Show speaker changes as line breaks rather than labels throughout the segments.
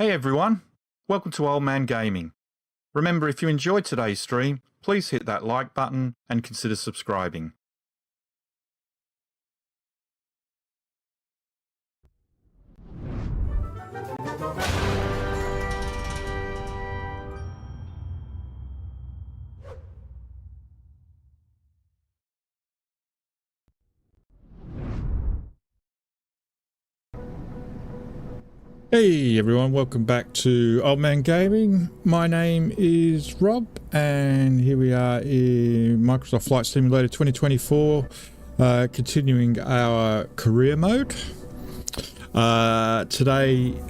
Hey everyone, welcome to Old Man Gaming. Remember, if you enjoyed today's stream, please hit that like button and consider subscribing.
Hey everyone, welcome back to Old Man Gaming. My name is Rob and here we are in Microsoft Flight Simulator 2024, continuing our career mode. Today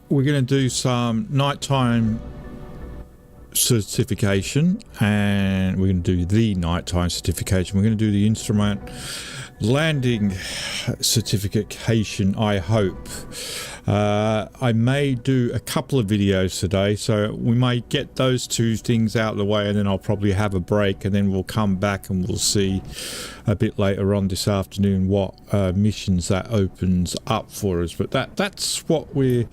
we're going to do some nighttime certification, and we're going to do the nighttime certification. We're going to do the instrument landing certification, I hope. I may do a couple of videos today, so we may get those two things out of the way, and then I'll probably have a break, and then we'll come back and we'll see a bit later on this afternoon what missions that opens up for us. But that's what we're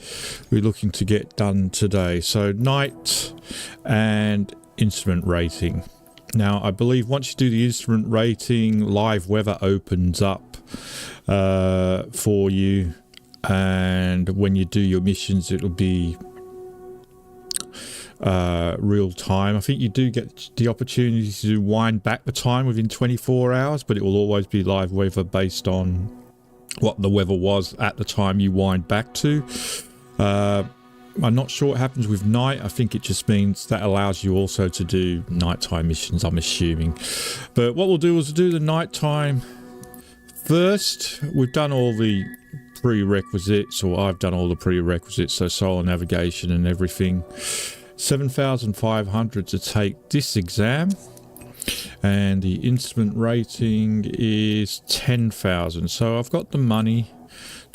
looking to get done today. So night and instrument rating. Now, I believe once you do the instrument rating, live weather opens up for you, and when you do your missions, it'll be real time. I think you do get the opportunity to wind back the time within 24 hours, but it will always be live weather based on what the weather was at the time you wind back to. I'm not sure what happens with night. I think it just means that allows you also to do nighttime missions, I'm assuming. But what we'll do is do the nighttime first. We've done all the prerequisites, or I've done all the prerequisites, so solar navigation and everything. 7,500 to take this exam, and the instrument rating is 10,000. So I've got the money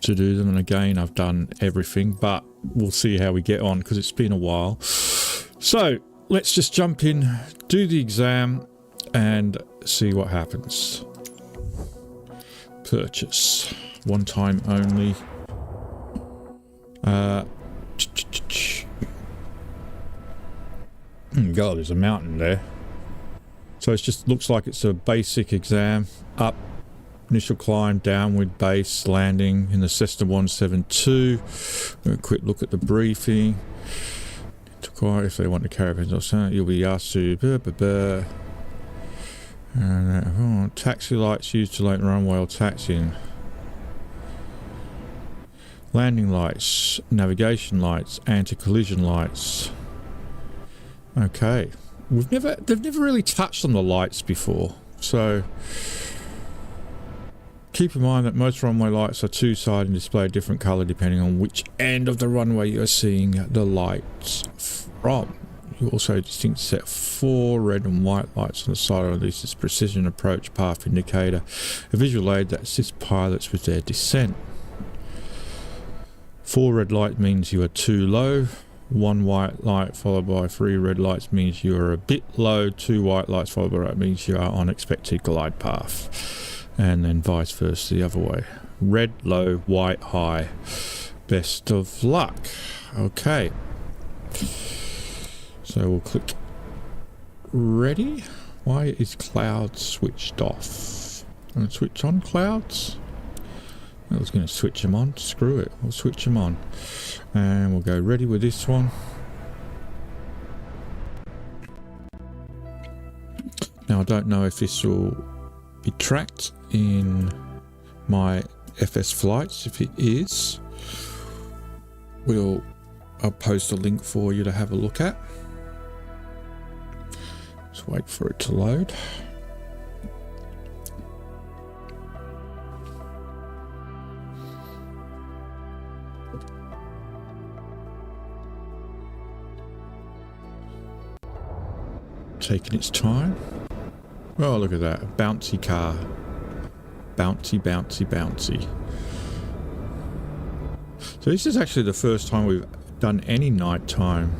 to do them, and again I've done everything, but we'll see how we get on because it's been a while. So let's just jump in, do the exam and see what happens. Purchase, one time only. God, there's a mountain there. So it just looks like it's a basic exam. Up, initial climb, downward base, landing in the Cessna 172. A quick look at the briefing. To acquire, if they want to carry a you'll be asked to and taxi lights used to light runway while taxiing. Landing lights, navigation lights, anti-collision lights. Okay, they've never really touched on the lights before, so keep in mind that most runway lights are two-sided and display a different colour depending on which end of the runway you're seeing the lights from. You also distinct set 4 red and white lights on the side of this precision approach path indicator, a visual aid that assists pilots with their descent. 4 red light means you are too low. 1 white light followed by 3 red lights means you are a bit low. 2 white lights followed by that means you are on expected glide path. And then vice versa the other way. Red low, white high. Best of luck. Okay. So we'll click ready. Why is cloud switched off? I'm going to switch on clouds. I was going to switch them on. Screw it. We'll switch them on. And we'll go ready with this one. Now I don't know if this will be tracked in my FS flights. If it is, I'll post a link for you to have a look at. Just wait for it to load. Taking its time. Oh, look at that. A bouncy car. Bouncy, bouncy, bouncy. So this is actually the first time we've done any nighttime.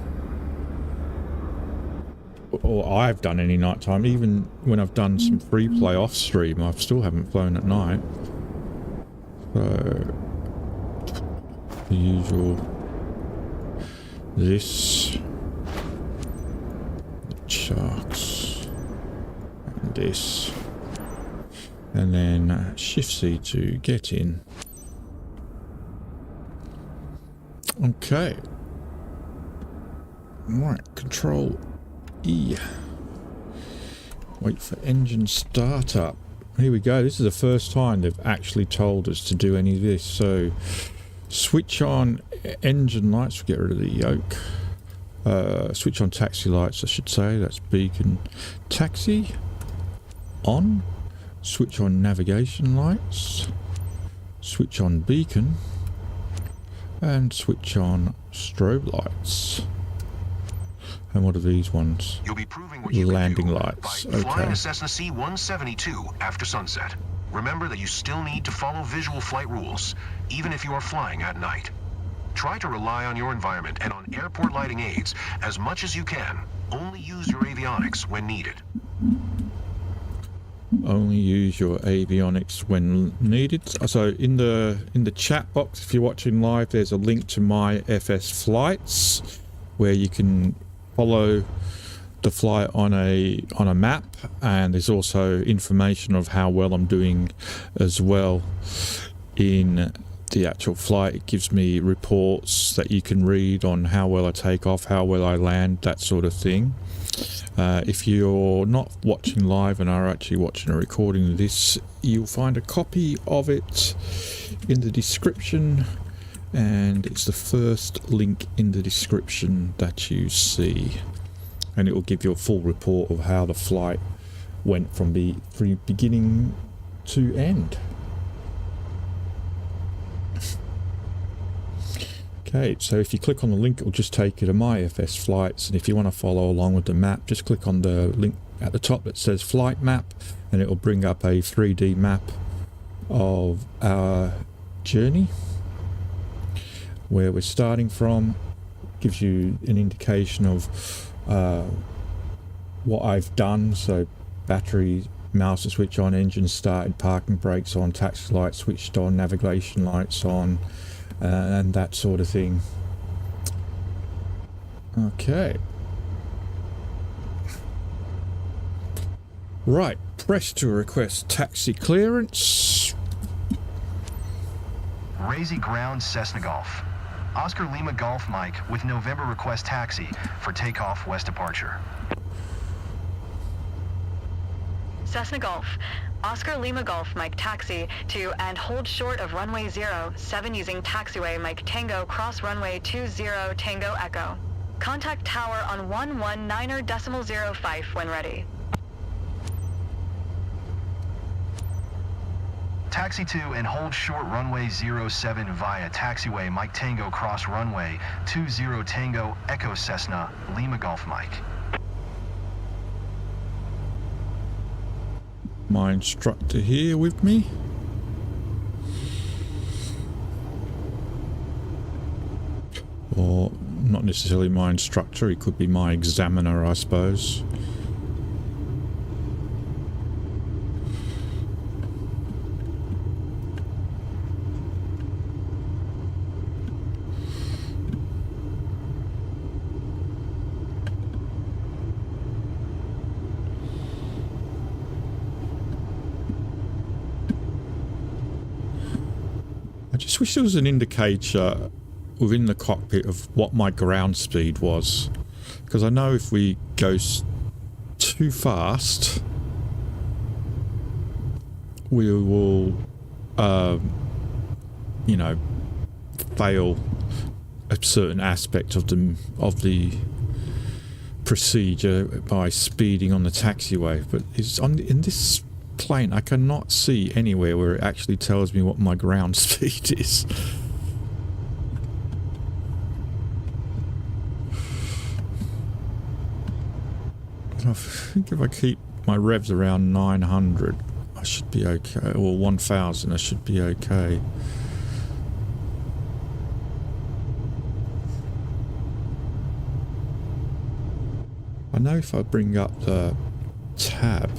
Or I've done any nighttime. Even when I've done some free play off stream, I still haven't flown at night. So the usual this, sharks, and this, and then Shift C to get in. Okay. Right, Control E. Wait for engine startup. Here we go. This is the first time they've actually told us to do any of this. So switch on engine lights. We'll get rid of the yoke. Switch on taxi lights, I should say. That's beacon. Taxi on. Switch on navigation lights. Switch on beacon. And switch on strobe lights. And what are these ones?
You'll be proving what you
landing
can do
lights.
by flying
Okay.
a Cessna C-172 after sunset. Remember that you still need to follow visual flight rules, even if you are flying at night. Try to rely on your environment and on airport lighting aids as much as you can. Only use your avionics when needed.
Only use your avionics when needed. So in the chat box, if you're watching live, there's a link to my FS flights where you can follow the flight on a map, and there's also information of how well I'm doing as well in the actual flight. It gives me reports that you can read on how well I take off, how well I land, that sort of thing. If you're not watching live and are actually watching a recording of this, you'll find a copy of it in the description, and it's the first link in the description that you see, and it will give you a full report of how the flight went from beginning to end. Okay, so if you click on the link, it will just take you to my FS flights, and if you want to follow along with the map, just click on the link at the top that says flight map, and it will bring up a 3D map of our journey, where we're starting from. Gives you an indication of what I've done. So battery, mouse to switch on, engine started, parking brakes on, taxi lights switched on, navigation lights on, and that sort of thing. Okay. Right, press to request taxi clearance.
Razy Ground Cessna Golf. Oscar Lima Golf Mike with November request taxi for takeoff west departure.
Cessna Golf. Oscar Lima Golf Mike taxi to and hold short of runway 07 using taxiway Mike Tango cross runway 20 Tango Echo. Contact tower on 119.05 when ready.
Taxi to and hold short runway 07 via taxiway Mike Tango cross runway 20 Tango Echo Cessna Lima Golf Mike.
My instructor here with me. Or not necessarily my instructor, he could be my examiner, I suppose. I just wish there was an indicator within the cockpit of what my ground speed was, because I know if we go too fast we will you know, fail a certain aspect of the procedure by speeding on the taxiway. But it's in this plane I cannot see anywhere where it actually tells me what my ground speed is. I think if I keep my revs around 900 I should be okay, or 1000 I should be okay. I know if I bring up the tab,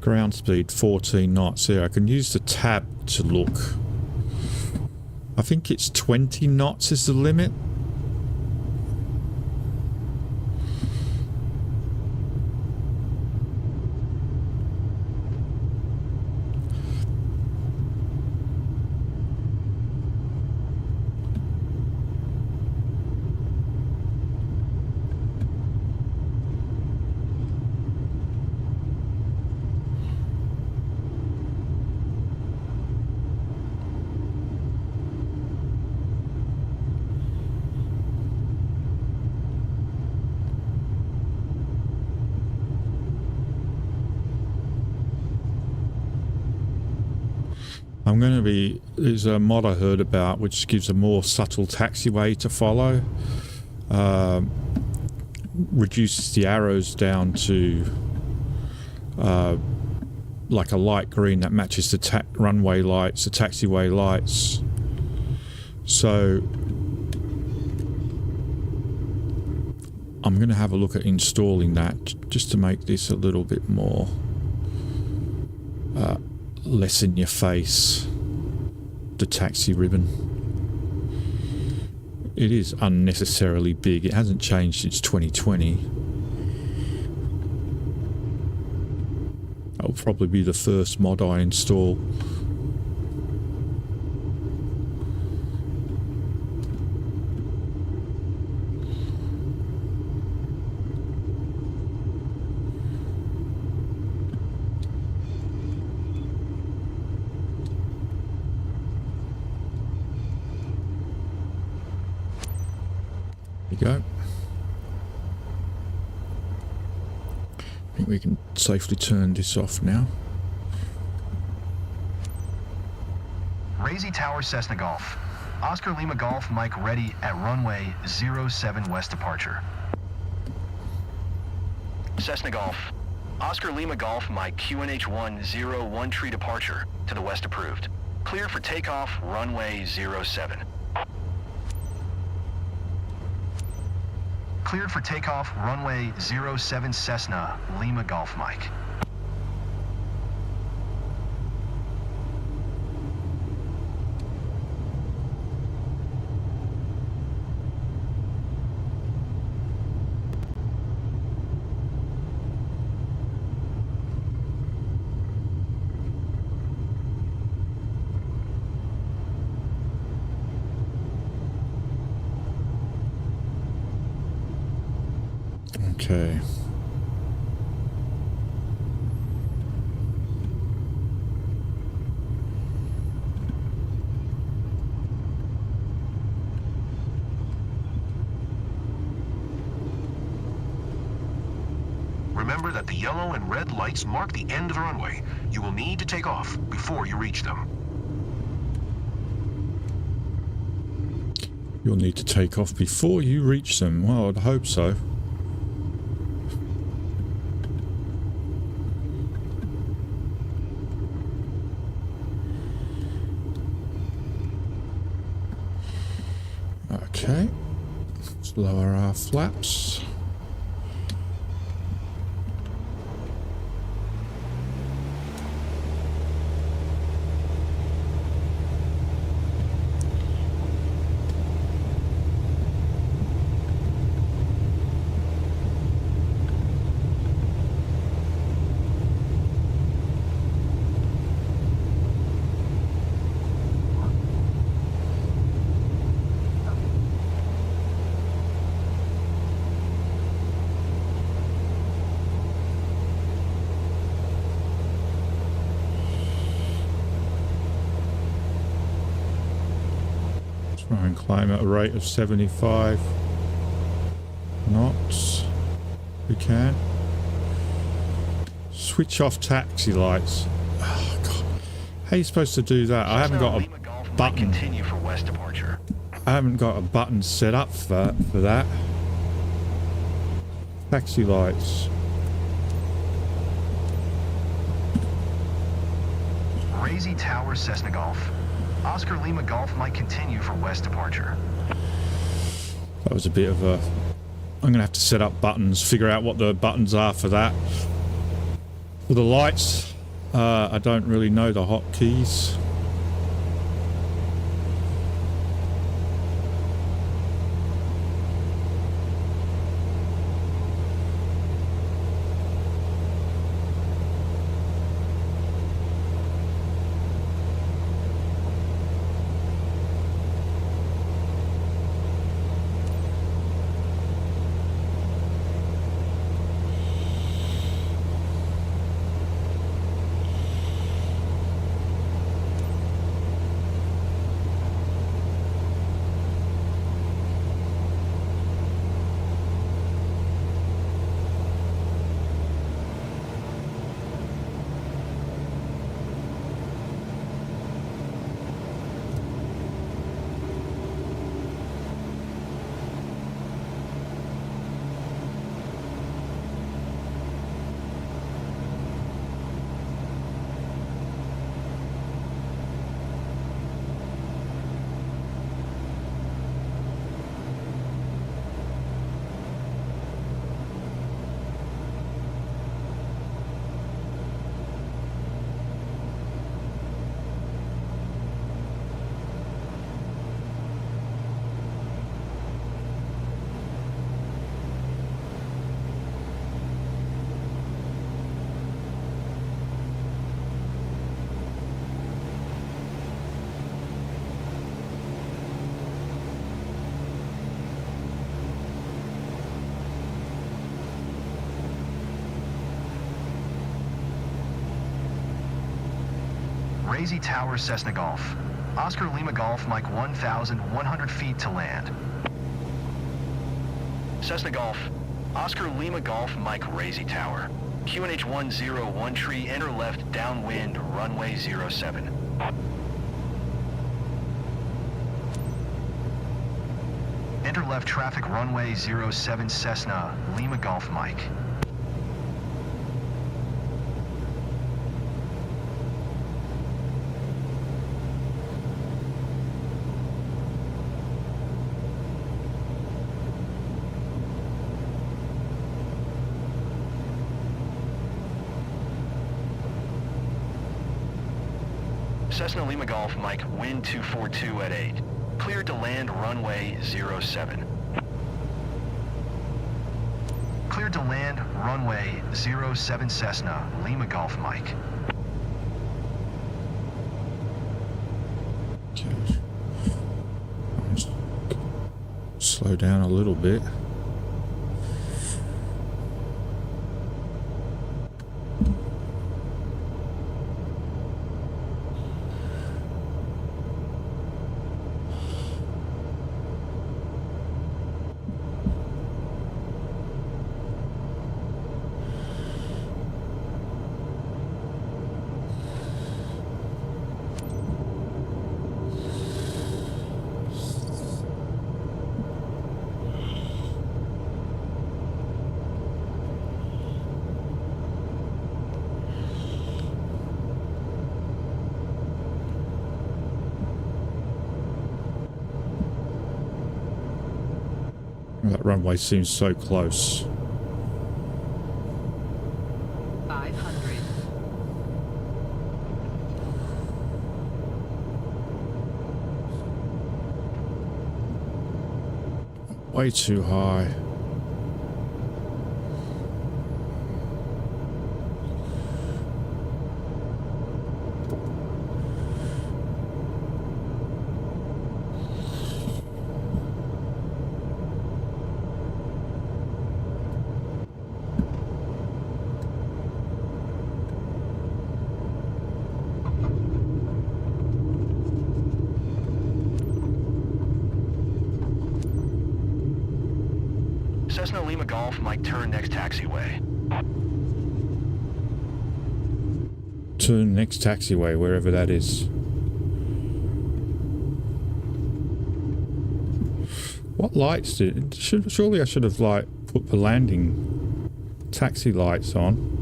Ground speed 14 knots. There, I can use the tab to look. I think it's 20 knots is the limit. I'm going to be, there's a mod I heard about which gives a more subtle taxiway to follow. Reduces the arrows down to like a light green that matches the runway lights, the taxiway lights. So I'm going to have a look at installing that just to make this a little bit more less in your face, the taxi ribbon. It is unnecessarily big. It hasn't changed since 2020. That'll probably be the first mod I install. Go. I think we can safely turn this off now.
Razy Tower Cessna Golf. Oscar Lima Golf Mike ready at runway 07 west departure. Cessna Golf. Oscar Lima Golf Mike QNH101 tree departure to the west approved. Clear for takeoff runway 07. Cleared for takeoff, runway 07 Cessna, Lima Golf Mike.
Okay.
Remember that the yellow and red lights mark the end of the runway. You will need to take off before you reach them.
You'll need to take off before you reach them. Well, I'd hope so. Okay, let's lower our flaps. Try and climb at a rate of 75 knots. We can. Switch off taxi lights. Oh, God. How are you supposed to do that? I haven't got a button.
Continue for west departure.
I haven't got a button set up for that. Taxi lights.
Razy Tower Cessna Golf. Oscar Lima Golf might continue for west departure.
That was a bit of a... I'm going to have to set up buttons, figure out what the buttons are for that. For the lights, I don't really know the hotkeys.
Razy Tower, Cessna Golf. Oscar Lima Golf, Mike 1,100 feet to land. Cessna Golf. Oscar Lima Golf, Mike Razy Tower. QNH 101 tree, enter left, downwind, runway 07. Enter left traffic, runway 07 Cessna, Lima Golf, Mike. Cessna Lima Golf, Mike, wind 242 at 8. Cleared to land runway 07. Cleared to land runway 07 Cessna, Lima Golf, Mike.
Slow down a little bit. That runway seems so close.
500.
Way too high.
Cessna Lima Golf, Mike, turn next taxiway.
Turn next taxiway, wherever that is. What lights did... Surely I should have, like, put the landing taxi lights on.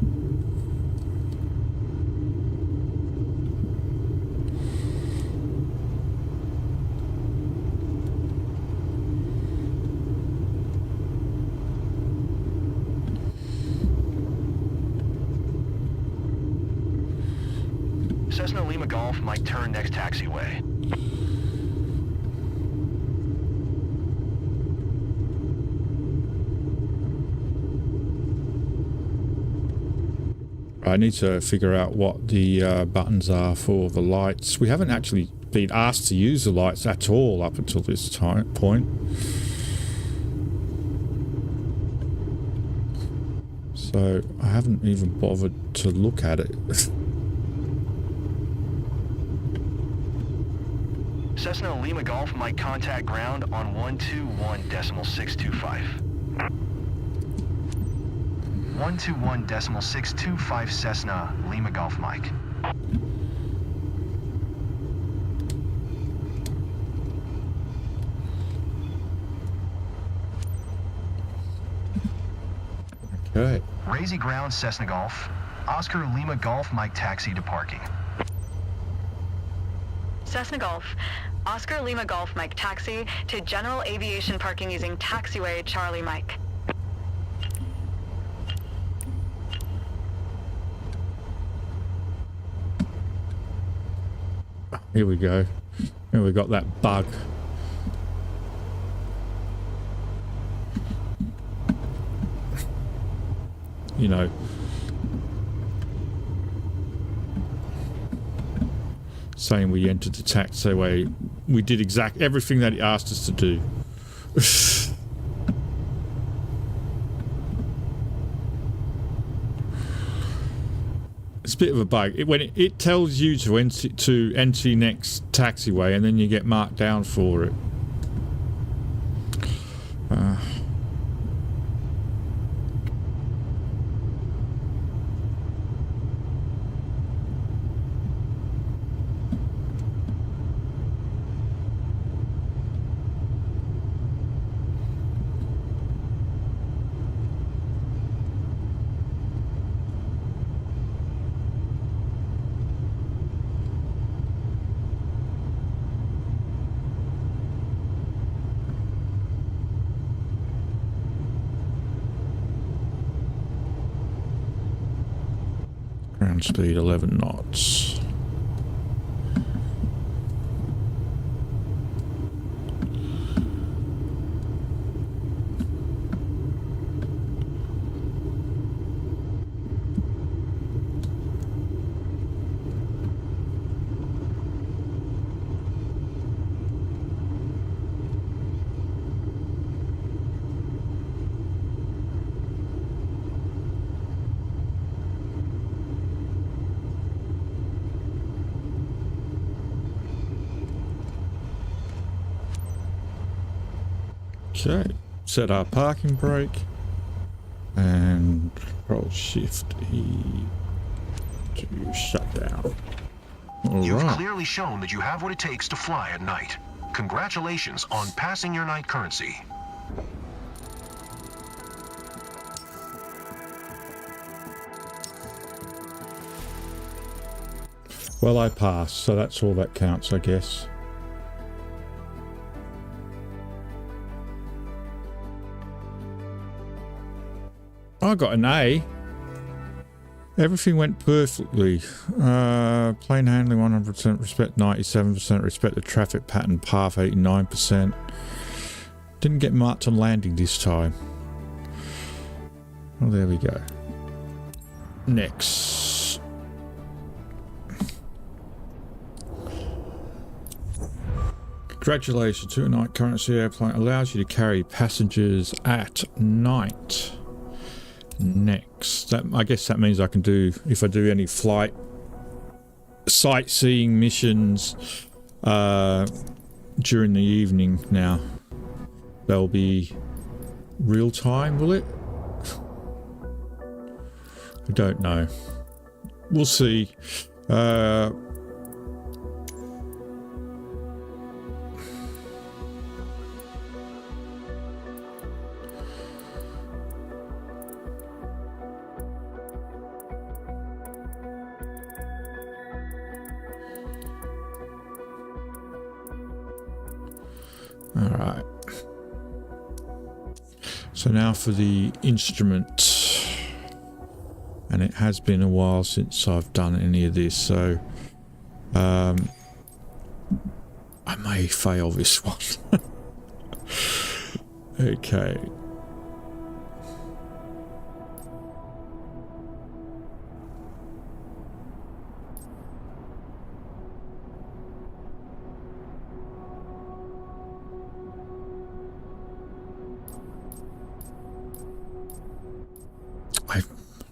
Cessna Lima Golf might turn next taxiway.
I need to figure out what the buttons are for the lights. We haven't actually been asked to use the lights at all up until this point. So I haven't even bothered to look at it.
Cessna Lima Golf might contact ground on 121.625. 121.625 Cessna Lima Golf Mike.
Okay.
Razy ground Cessna Golf. Oscar Lima Golf Mike taxi to parking.
Cessna Golf. Oscar Lima Golf Mike taxi to general aviation parking using taxiway Charlie Mike.
Here we go. Here we got that bug. You know. Saying we entered the taxiway. We did everything that he asked us to do. It's a bit of a bug. When it tells you to enter next taxiway, and then you get marked down for it. Ground speed 11 knots. Okay, set our parking brake and Control Shift E to shut down.
You've
Alright.
clearly shown that you have what it takes to fly at night. Congratulations on passing your night currency.
Well, I passed, so that's all that counts, I guess. I got an A. Everything went perfectly. Plane handling 100%, respect 97%, respect the traffic pattern path 89%. Didn't get marked on landing this time. Well, there we go. Next. Congratulations, 2-night currency airplane allows you to carry passengers at night. Next, I guess that means I can do, if I do any flight sightseeing missions during the evening now, they'll be real time, will it? I don't know. We'll see. Alright. So now for the instrument. And it has been a while since I've done any of this, so I may fail this one. Okay. I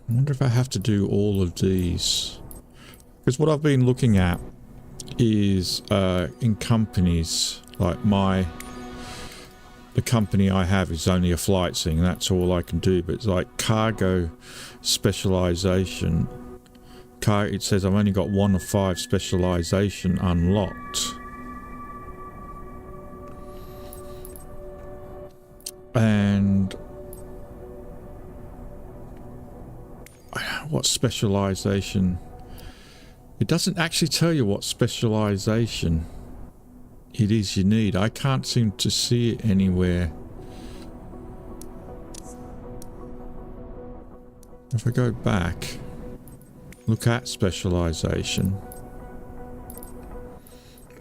wonder if I have to do all of these. Because what I've been looking at is in companies like the company I have is only a flight thing. That's all I can do. But it's like cargo specialization. It says I've only got 1 of 5 specialization unlocked. And what specialization? It doesn't actually tell you what specialization it is you need. I can't seem to see it anywhere. If I go back, look at specialization.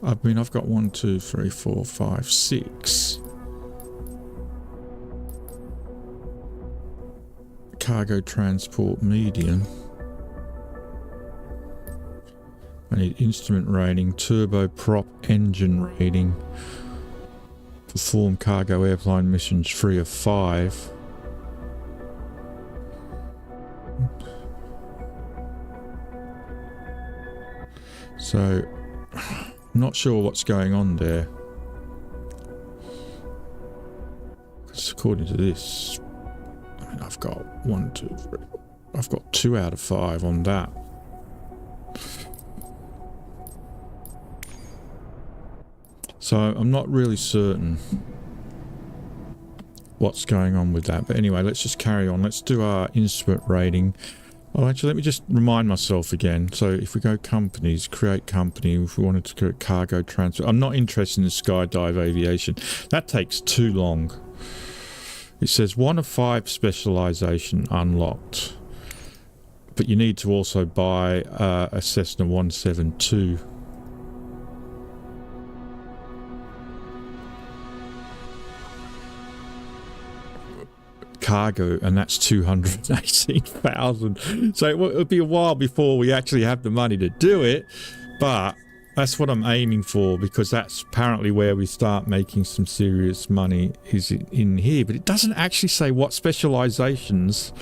I mean, I've got 1, 2, 3, 4, 5, 6. Cargo transport medium. I need instrument rating, turboprop engine rating, perform cargo airplane missions 3 of 5. So, I'm not sure what's going on there. Because according to this, I mean, I've got 1, 2, 3. I've got 2 out of 5 on that. So I'm not really certain what's going on with that. But anyway, let's just carry on. Let's do our instrument rating. Oh, actually, let me just remind myself again. So if we go companies, create company, if we wanted to create cargo transfer. I'm not interested in skydive aviation. That takes too long. It says 1 of 5 specialization unlocked. But you need to also buy a Cessna 172. Cargo, and that's 218,000. So it'll be a while before we actually have the money to do it, but that's what I'm aiming for, because that's apparently where we start making some serious money, is in here. But it doesn't actually say what specializations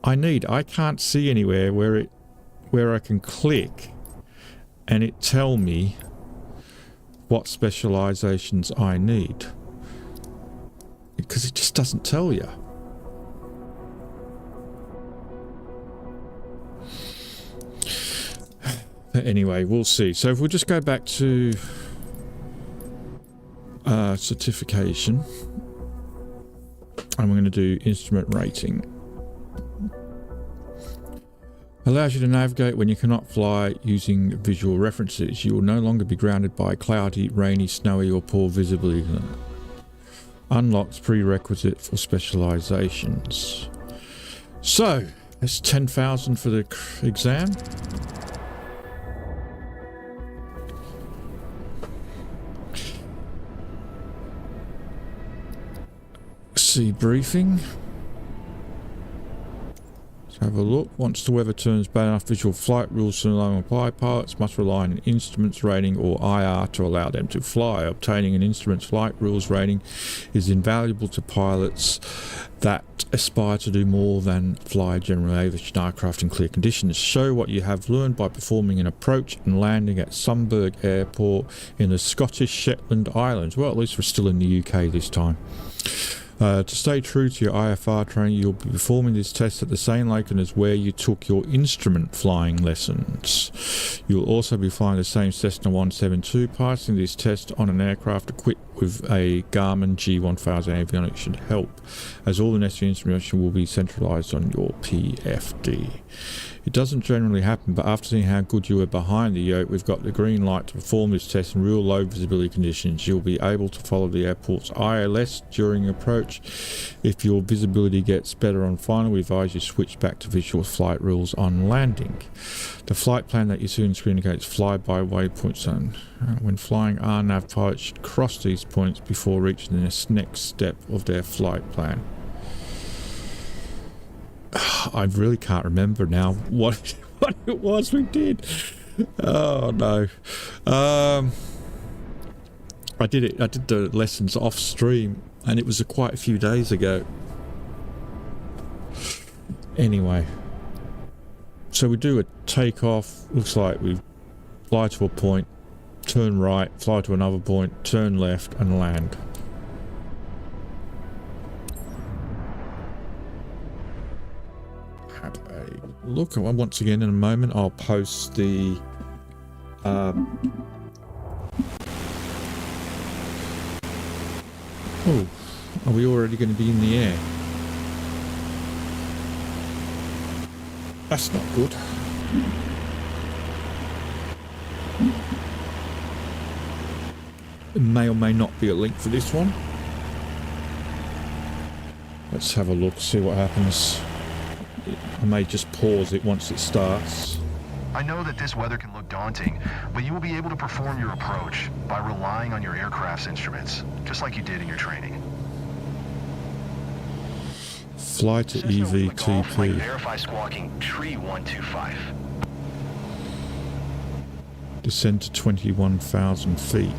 I need. I can't see anywhere where I can click and it tell me what specializations I need, because it just doesn't tell you. But anyway, we'll see. So if we'll just go back to certification, and we're going to do instrument rating. Allows you to navigate when you cannot fly using visual references. You will no longer be grounded by cloudy, rainy, snowy or poor visibility. Unlocks prerequisite for specializations. So, that's 10,000 for the exam. See briefing. Let's have a look. Once the weather turns bad enough, visual flight rules no longer apply. Pilots must rely on an instruments rating or IR to allow them to fly. Obtaining an instruments flight rules rating is invaluable to pilots that aspire to do more than fly general aviation aircraft in clear conditions. Show what you have learned by performing an approach and landing at Sunburg Airport in the Scottish Shetland Islands. Well, at least we're still in the UK this time. To stay true to your IFR training, you'll be performing this test at the same location as where you took your instrument flying lessons. You'll also be flying the same Cessna 172, passing this test on an aircraft equipped with a Garmin G1000 avionics should help, as all the necessary information will be centralized on your PFD. It doesn't generally happen, but after seeing how good you were behind the yoke, we've got the green light to perform this test in real low visibility conditions. You'll be able to follow the airport's ILS during approach. If your visibility gets better on final, we advise you switch back to visual flight rules on landing. The flight plan that you see on the screen indicates fly-by waypoint zone. When flying, RNAV pilots should cross these points before reaching the next step of their flight plan. I really can't remember now what it was we did. Oh no. I did the lessons off stream, and it was quite a few days ago. Anyway, so we do a takeoff. Looks like we fly to a point, turn right, fly to another point, turn left, and land. Have a look. Once again, in a moment, I'll post the oh, are we already going to be in the air? That's not good. There may or may not be a link for this one. Let's have a look, see what happens. I may just pause it once it starts.
I know that this weather can look daunting, but you will be able to perform your approach by relying on your aircraft's instruments, just like you did in your training.
Fly to EVTP.
Verify squawking tree 125.
Descend to 21,000 feet.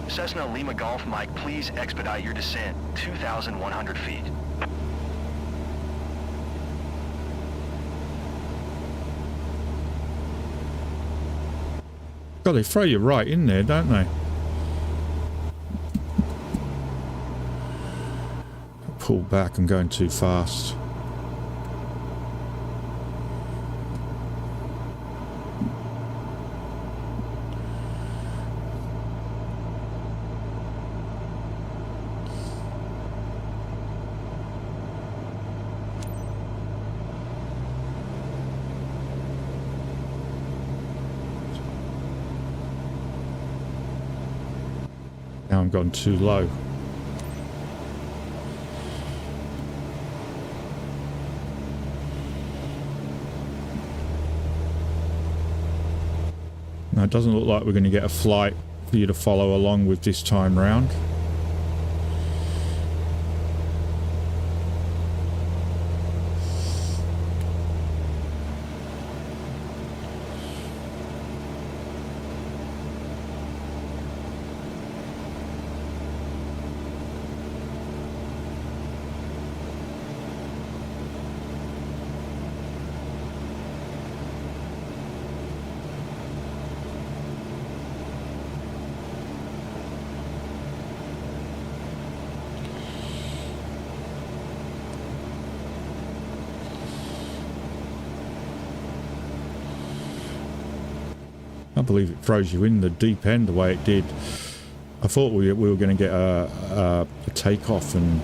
Cessna Lima Golf Mike, please expedite your descent, 2,100 feet.
God, they throw you right in there, don't they? Pull back, I'm going too fast. Now I'm gone too low. Now it doesn't look like we're going to get a flight for you to follow along with this time round. I believe it throws you in the deep end the way it did. I thought we were going to get a takeoff and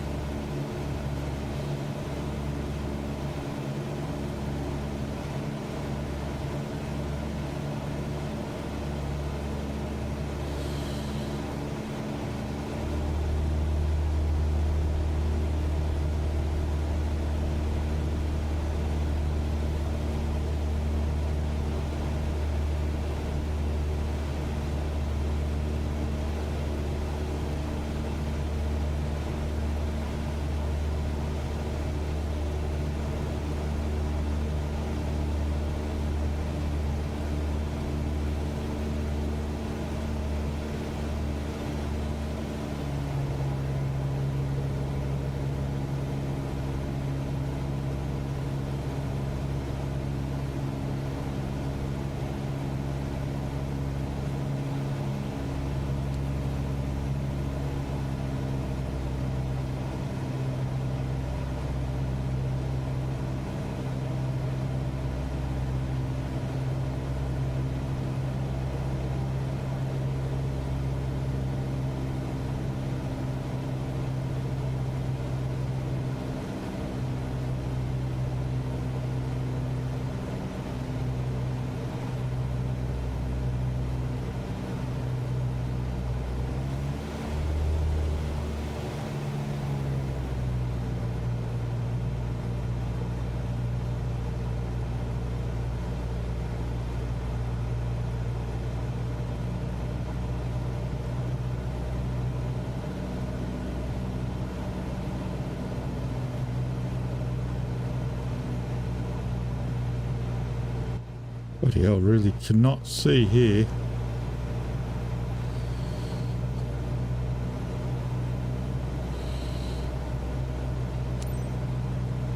Bloody hell, really cannot see here.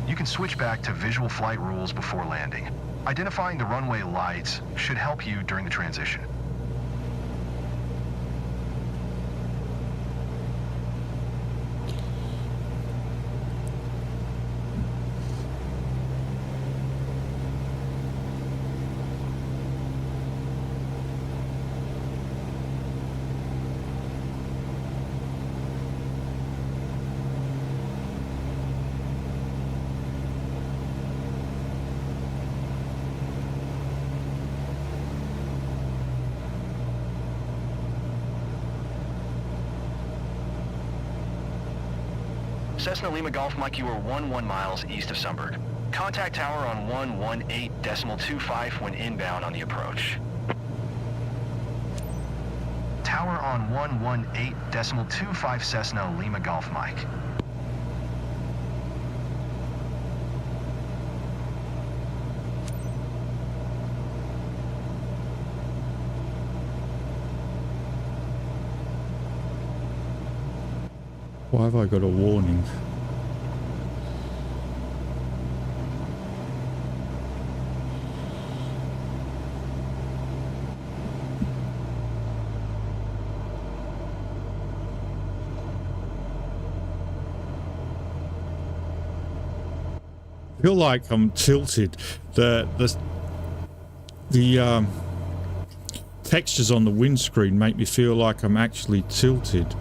You can switch back to visual flight rules before landing. Identifying the runway lights should help you during the transition. Cessna Lima Golf Mike, you are 11 miles east of Sunburg. Contact tower on 118.25 when inbound on the approach. Tower on 118.25 Cessna Lima Golf Mike.
Why have I got a warning? I feel like I'm tilted. The textures on the windscreen make me feel like I'm actually tilted.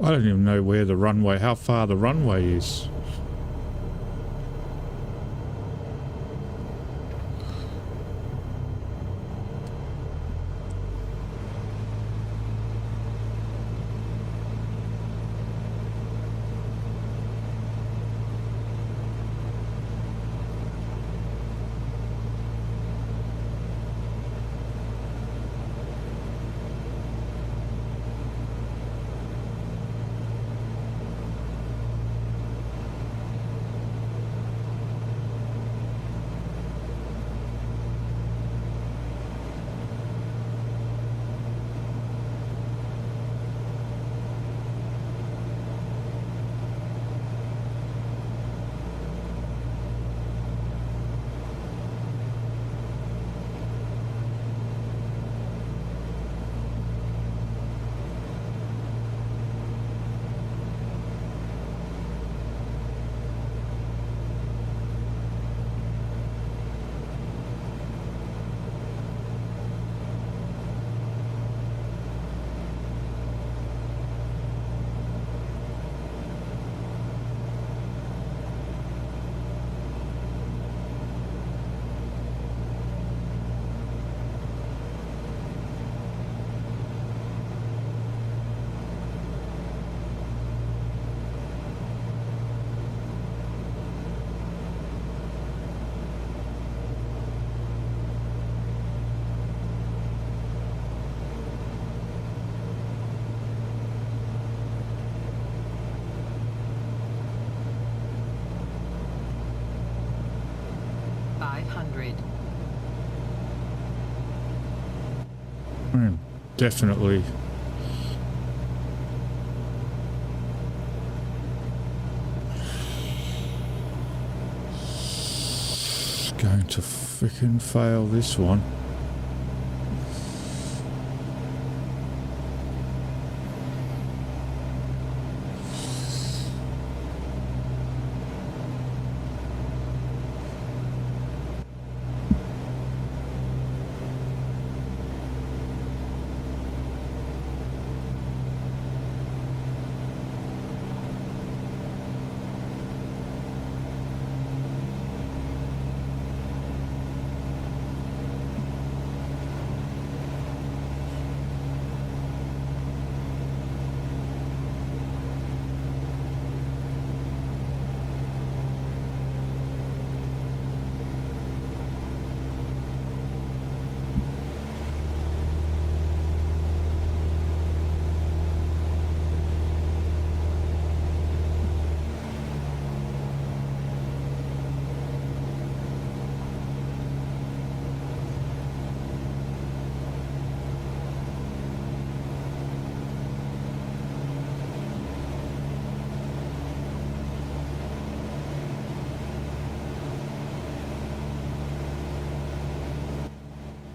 I don't even know where the runway, how far the runway is. Definitely. Going to frickin' fail this one.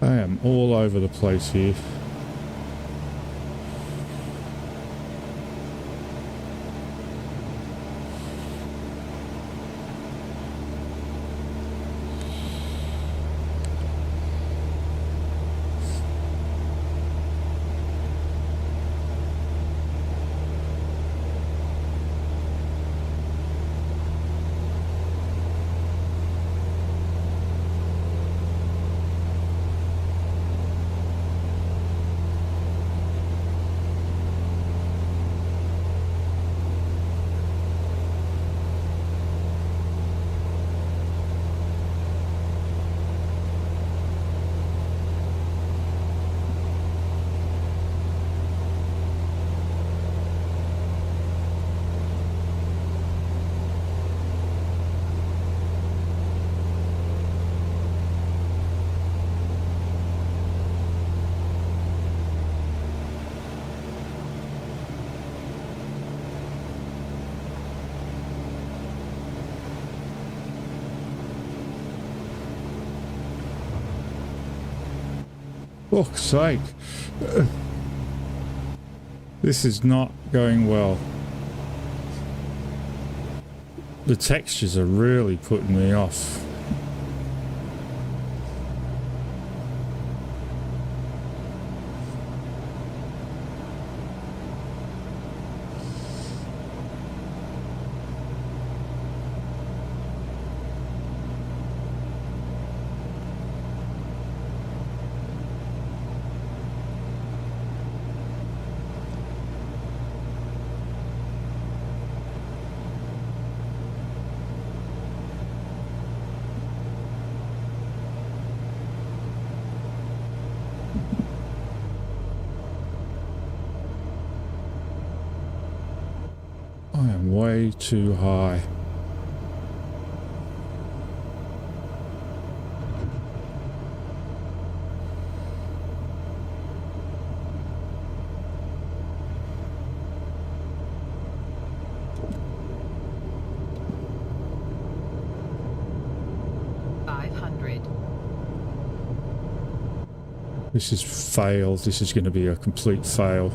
I am all over the place here. Fuck's sake. This is not going well. The textures are really putting me off. I am way too high. This is failed. This is going to be a complete fail.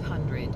500.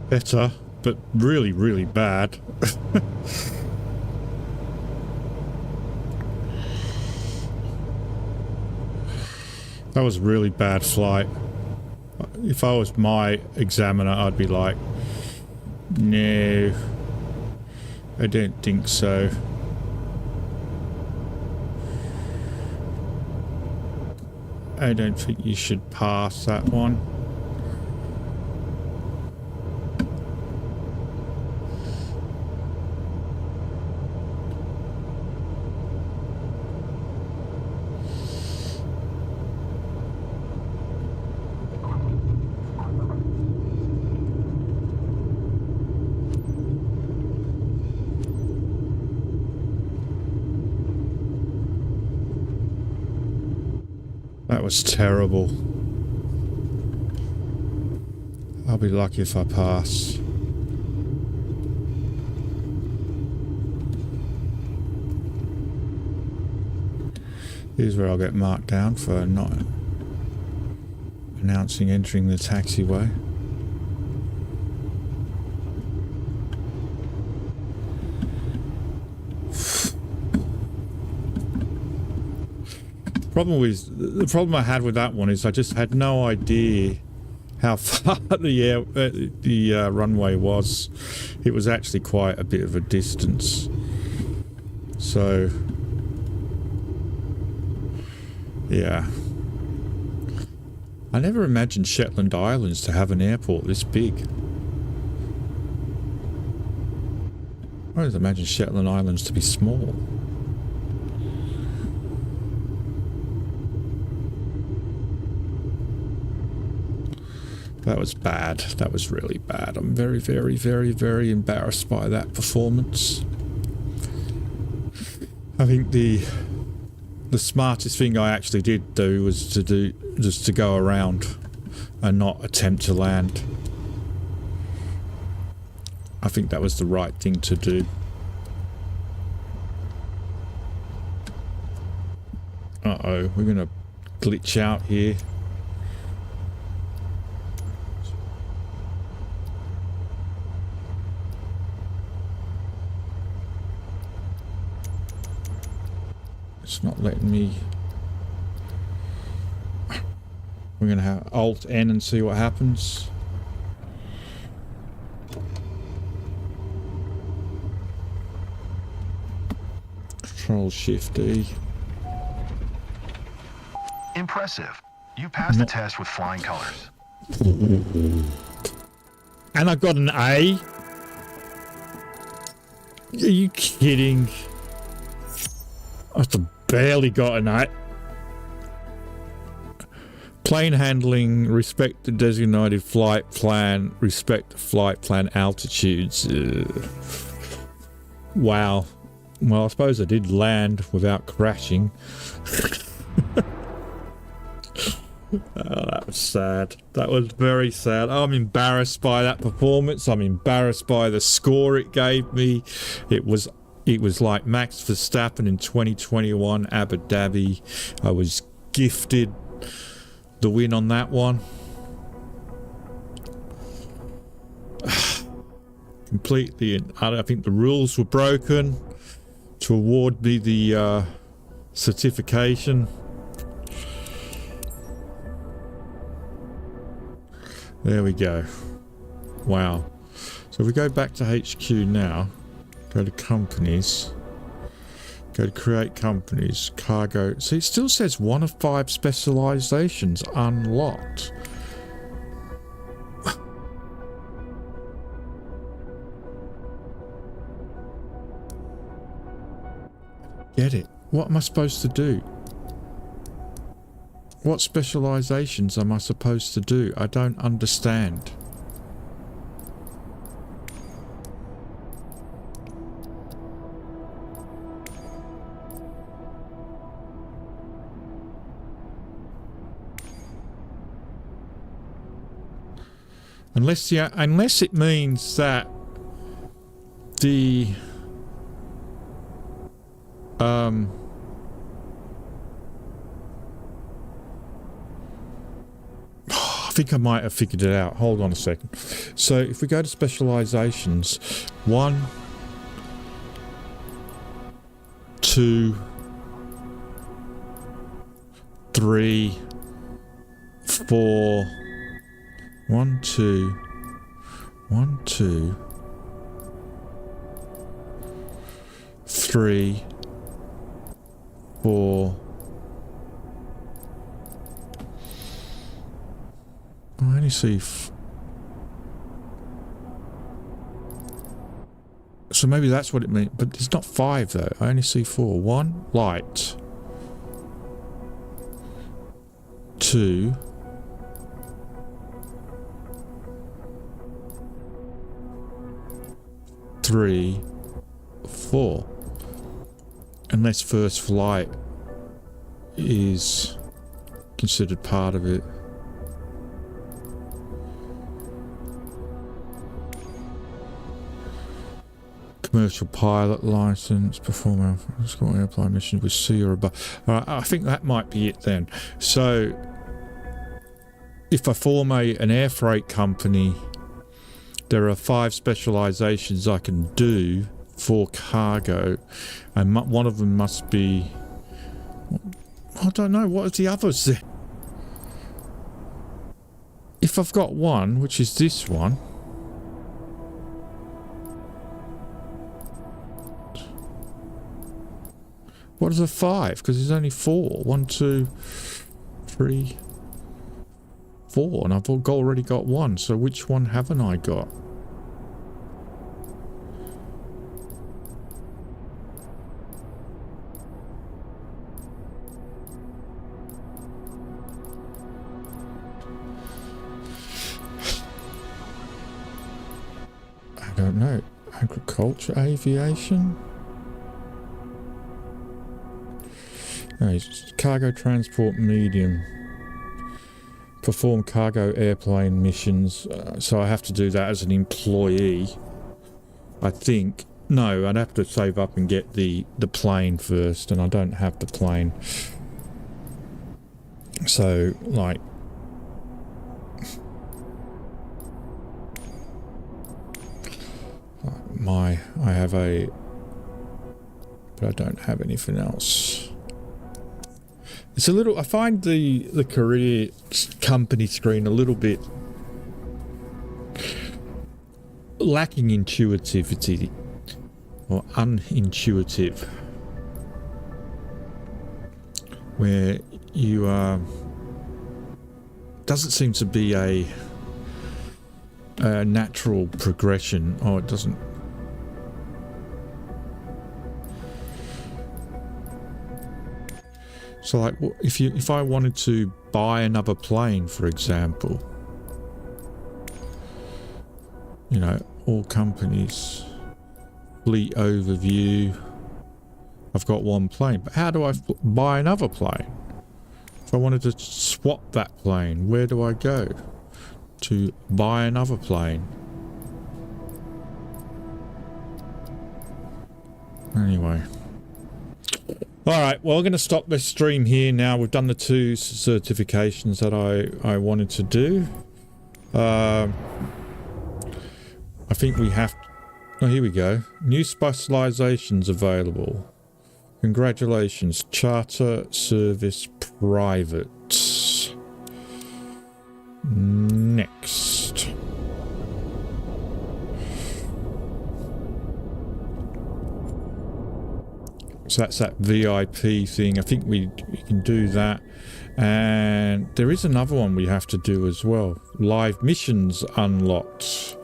Better, but really, really bad. That was a really bad flight. If I was my examiner, I'd be like, no, I don't think so. I don't think you should pass that one. That was terrible. I'll be lucky if I pass. Here's where I'll get marked down for not announcing entering the taxiway. The problem I had with that one is I just had no idea how far the runway was. It was actually quite a bit of a distance. So, yeah. I never imagined Shetland Islands to have an airport this big. I always imagined Shetland Islands to be small. That was bad. That was really bad. I'm very, very, very, very embarrassed by that performance. I think the smartest thing I actually did do was just to go around and not attempt to land. I think that was the right thing to do. Uh-oh, we're gonna glitch out here. It's not letting me. We're going to have Alt N and see what happens. Control Shift E.
Impressive. You passed the test with flying colors.
And I got an A? Are you kidding? I must have barely got an A. Plane handling, respect the designated flight plan, respect the flight plan altitudes. Wow. Well, I suppose I did land without crashing. Oh, that was sad. That was very sad. I'm embarrassed by that performance. I'm embarrassed by the score it gave me. It was like Max Verstappen in 2021 Abu Dhabi. I was gifted the win on that one. Completely, and I think the rules were broken to award me the certification. There we go. Wow. So if we go back to HQ now, go to companies, go to create companies, cargo. See, it still says 1 of 5 specializations unlocked. Get it. What am I supposed to do? What specializations am I supposed to do? I don't understand. Unless it means that the I think I might have figured it out. Hold on a second. So if we go to specializations, 1, 2, 3, 4. 1, 2, 1, 2, 3, 4. I only see. So maybe that's what it means, but it's not 5 though. I only see 4. 1, light. 2. 3, 4. Unless first flight is considered part of it. Commercial pilot license, perform airplane mission with C or above. Alright, I think that might be it then. So if I form an air freight company, there are 5 specializations I can do for cargo, and one of them must be, I don't know, what are the others then? If I've got one, which is this one, what are the 5? Because there's only 4. 1, 2, 3, 4, and I've already got 1, so which one haven't I got? I don't know. Agriculture, aviation? No, cargo transport medium. Perform cargo airplane missions. So I have to do that as an employee. I think. No, I'd have to save up and get the plane first, and I don't have the plane. So, like... I have a... But I don't have anything else. It's a little... I find the career company screen a little bit lacking intuitivity, or unintuitive, where you doesn't seem to be a natural progression. Oh, it doesn't. So, like, if I wanted to buy another plane, for example, you know, all companies, fleet overview. I've got one plane, but how do I buy another plane? If I wanted to swap that plane, where do I go to buy another plane? Anyway. Alright, well, we're going to stop this stream here now. We've done the 2 certifications that I wanted to do. I think we have... Oh, here we go. New specializations available. Congratulations, Charter Service Private. Next. So that's that VIP thing. I think we can do that. And there is another one we have to do as well. Live missions unlocked.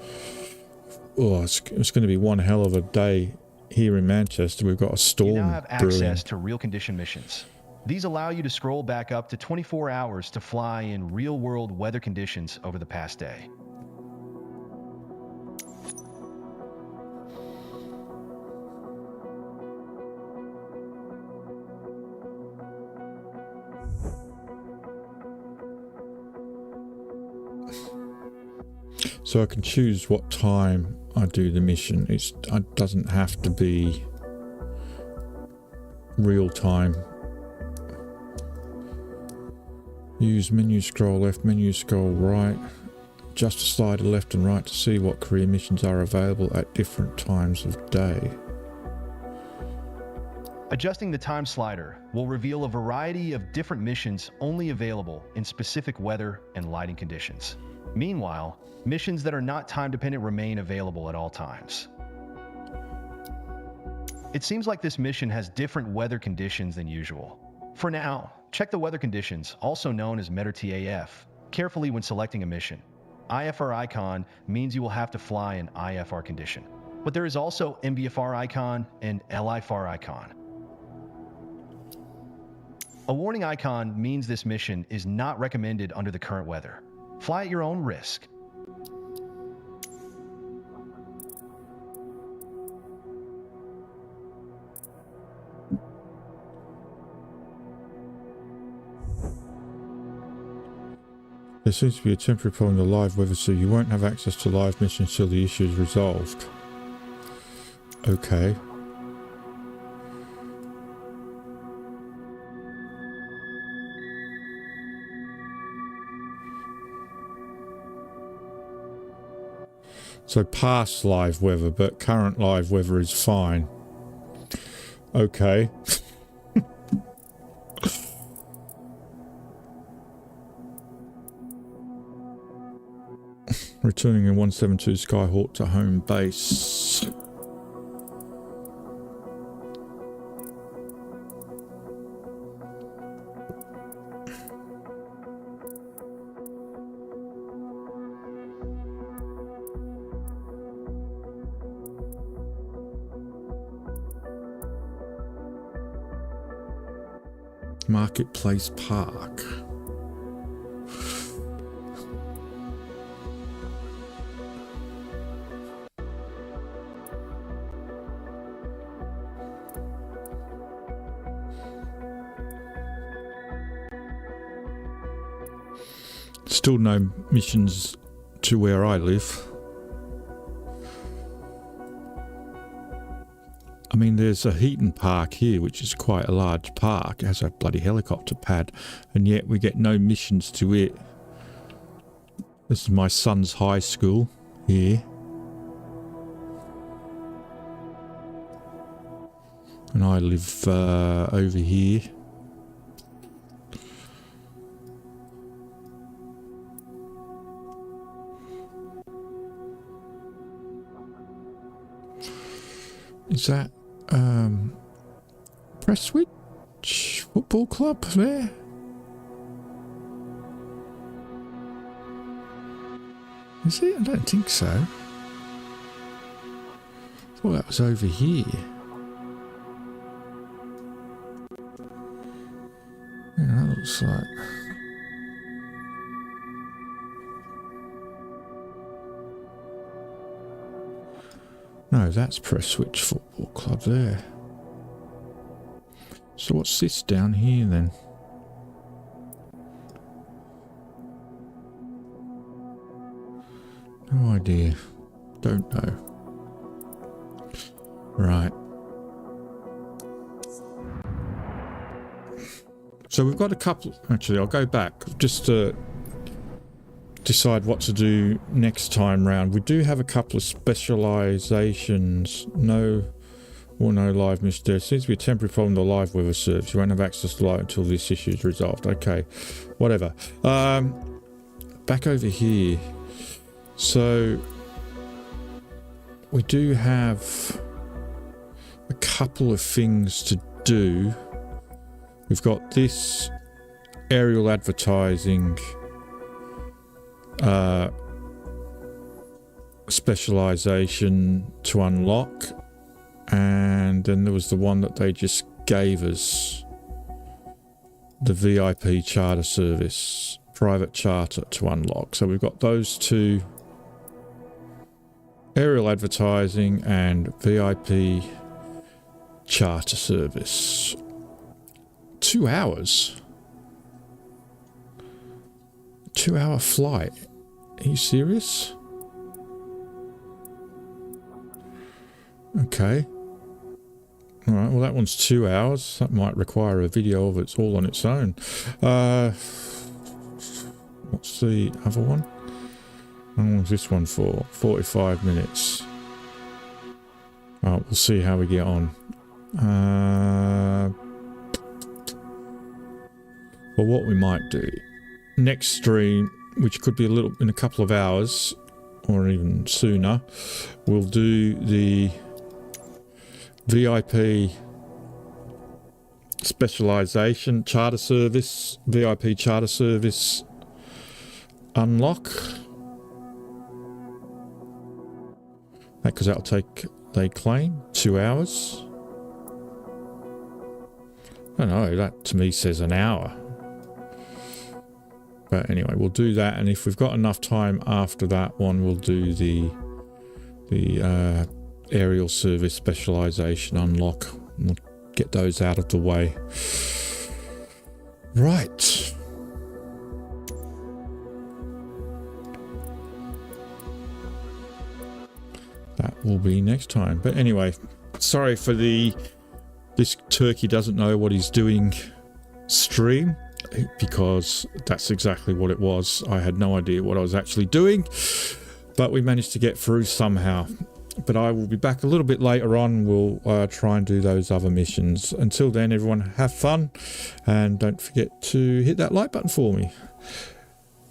Oh, it's going to be one hell of a day here in Manchester. We've got a storm
You now have
brewing.
access to real condition missions. These allow you to scroll back up to 24 hours to fly in real-world weather conditions over the past day.
So I can choose what time I do the mission. It doesn't have to be real time. Use menu scroll left, menu scroll right. Just a slider left and right to see what career missions are available at different times of day.
Adjusting the time slider will reveal a variety of different missions only available in specific weather and lighting conditions. Meanwhile, missions that are not time-dependent remain available at all times. It seems like this mission has different weather conditions than usual. For now, check the weather conditions, also known as METRTAF, carefully when selecting a mission. IFR icon means you will have to fly in IFR condition, but there is also MVFR icon and LIFR icon. A warning icon means this mission is not recommended under the current weather. Fly at your own risk.
There seems to be a temporary problem in the live weather, so you won't have access to live missions until the issue is resolved. Okay. So past live weather, but current live weather is fine. Okay. Returning in 172 Skyhawk to home base. Marketplace Park. Still no missions to where I live. I mean, there's a Heaton Park here, which is quite a large park. It has a bloody helicopter pad, and yet we get no missions to it. This is my son's high school here. And I live over here. Is that Prestwich Football Club there? Is it? I don't think so. I thought that was over here. Yeah, that looks like... No, that's Prestwich Football Club there. So what's this down here then? No idea. Don't know. Right. So we've got a couple... Actually, I'll go back just to decide what to do next time round. We do have a couple of specializations. No Or no live mission. There seems to be a temporary problem with the live weather service. You won't have access to live until this issue is resolved. Okay, whatever. Back over here. So we do have a couple of things to do. We've got this aerial advertising specialization to unlock, and then there was the one that they just gave us, the VIP charter service, private charter to unlock. So we've got those two, aerial advertising and VIP charter service. 2 hours. 2-hour flight. Are you serious? Okay. Alright, well that one's 2 hours. That might require a video of it's all on its own. What's the other one? How long is this one for? 45 minutes. Alright, we'll see how we get on. Well, what we might do next stream, which could be in a couple of hours or even sooner, we'll do the VIP specialization charter service, VIP charter service unlock. Because that'll take, they claim, 2 hours. I don't know, that to me says an hour. But anyway, we'll do that, and if we've got enough time after that one, we'll do the aerial service specialization unlock. We'll get those out of the way. Right. That will be next time. But anyway, sorry for this turkey doesn't know what he's doing stream, because that's exactly what it was. I had no idea what I was actually doing, but we managed to get through somehow. But I will be back a little bit later on. We'll try and do those other missions. Until then, everyone have fun, and don't forget to hit that like button for me.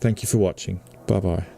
Thank you for watching. Bye bye.